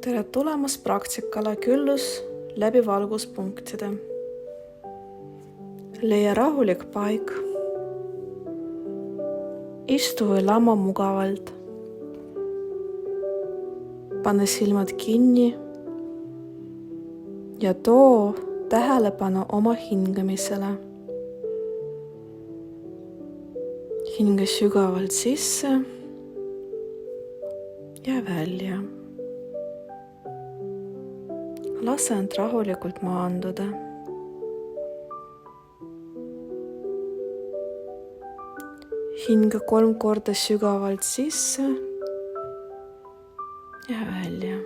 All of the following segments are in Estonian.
Tere tulemast praktikale küllus läbi valguspunktide. Leia rahulik paik. Istu või lama mugavalt. Pane silmad kinni ja too tähelepanu oma hingamisele. Hinga sügavalt sisse ja välja. Lase end rahulikult maanduda. Hinga 3 korda sügavalt sisse ja välja.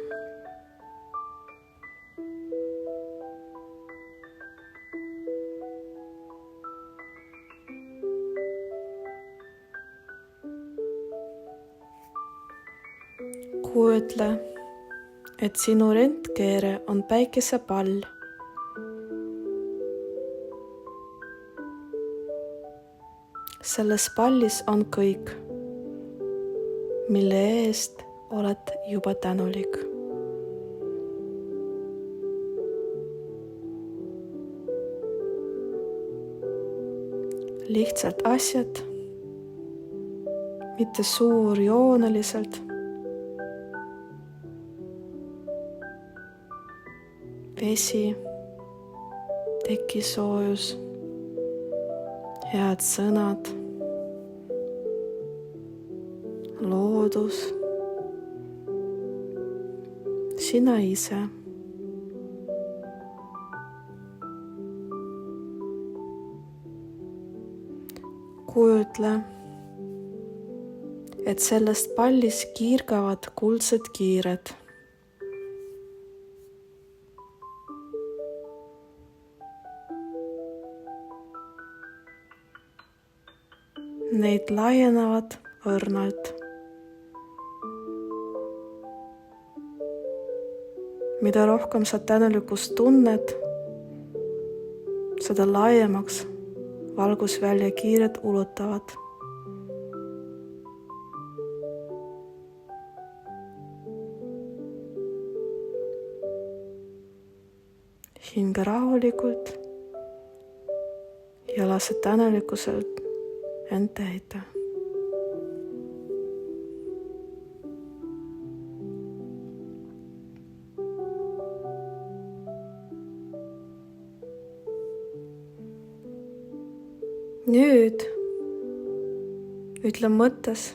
Kujutle, et sinu rentkeere on päikesepall. Selles pallis on kõik, mille eest oled juba tänulik. Lihtsalt asjad, mitte suurjooneliselt. Vesi, tekisoojus, head sõnad, loodus, sina ise. Kujutle, et sellest pallis kiirgavad kuldsed kiired. Neid laienevad õrnalt. Mida rohkem sa tänulikkust tunned, seda laiemaks valgusvälja kiired ulutavad. Hinga rahulikult ja lase tänulikkuselt end täita. Nüüd ütle mõttes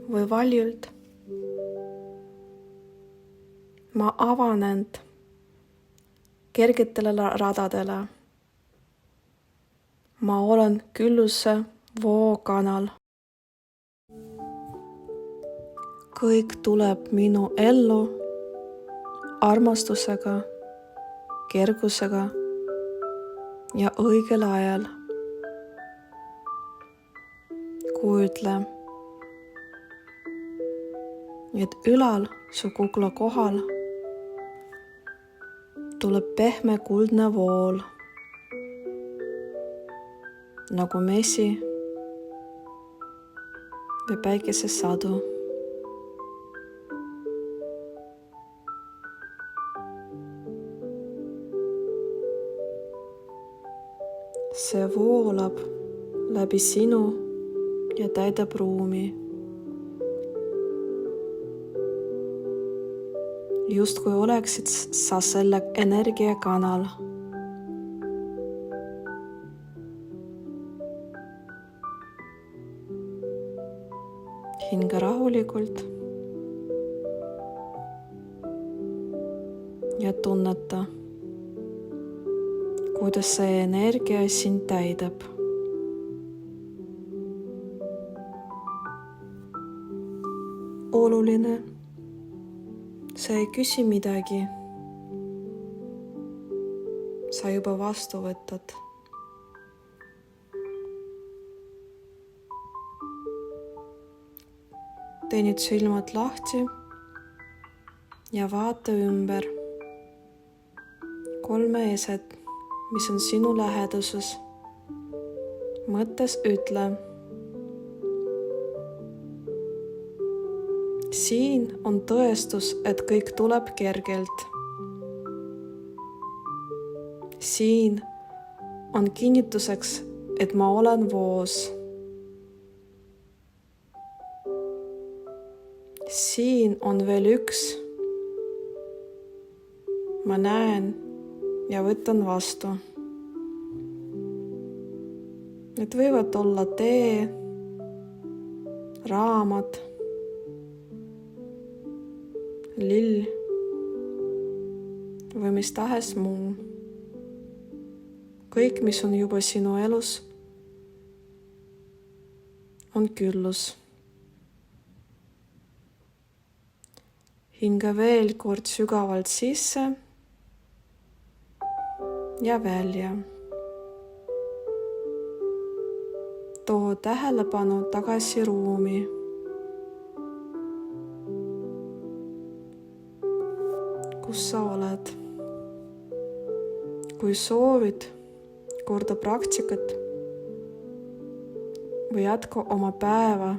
või valjult. Ma avan end kergetele radadele. Ma olen külluse vookanal. Kõik tuleb minu ellu armastusega, kergusega ja õigel ajal. Kujutle, et ülal su kukla kohal tuleb pehme kuldne vool, nagu mesi või päikesesadu. See voolab läbi sinu ja täidab ruumi. Justkui oleksid sa selle energiakanal. Hinga rahulikult ja tunneta, kuidas see energia sind täidab. Oluline, sa ei küsi midagi. Sa juba vastu võtad. Tee nüüd silmad lahti ja vaata ümber. 3 eset, mis on sinu läheduses. Mõttes ütle. siin on tõestus, et kõik tuleb kergelt. Siin on kinnituseks, et ma olen voos. Siin on veel üks. Ma näen ja võtan vastu. Need võivad olla tee, raamat, lill või mis tahes muu. Kõik, mis on juba sinu elus, on küllus. Hinga veel kord sügavalt sisse ja välja. Too tähelepanu tagasi ruumi. Kus sa oled? Kui soovid, korda praktikat või jätka oma päeva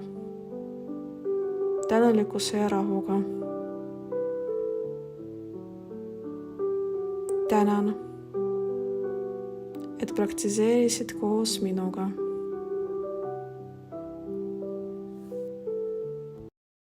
tänulikkuse ja rahuga. Tänan, et praktiseerisid koos minuga.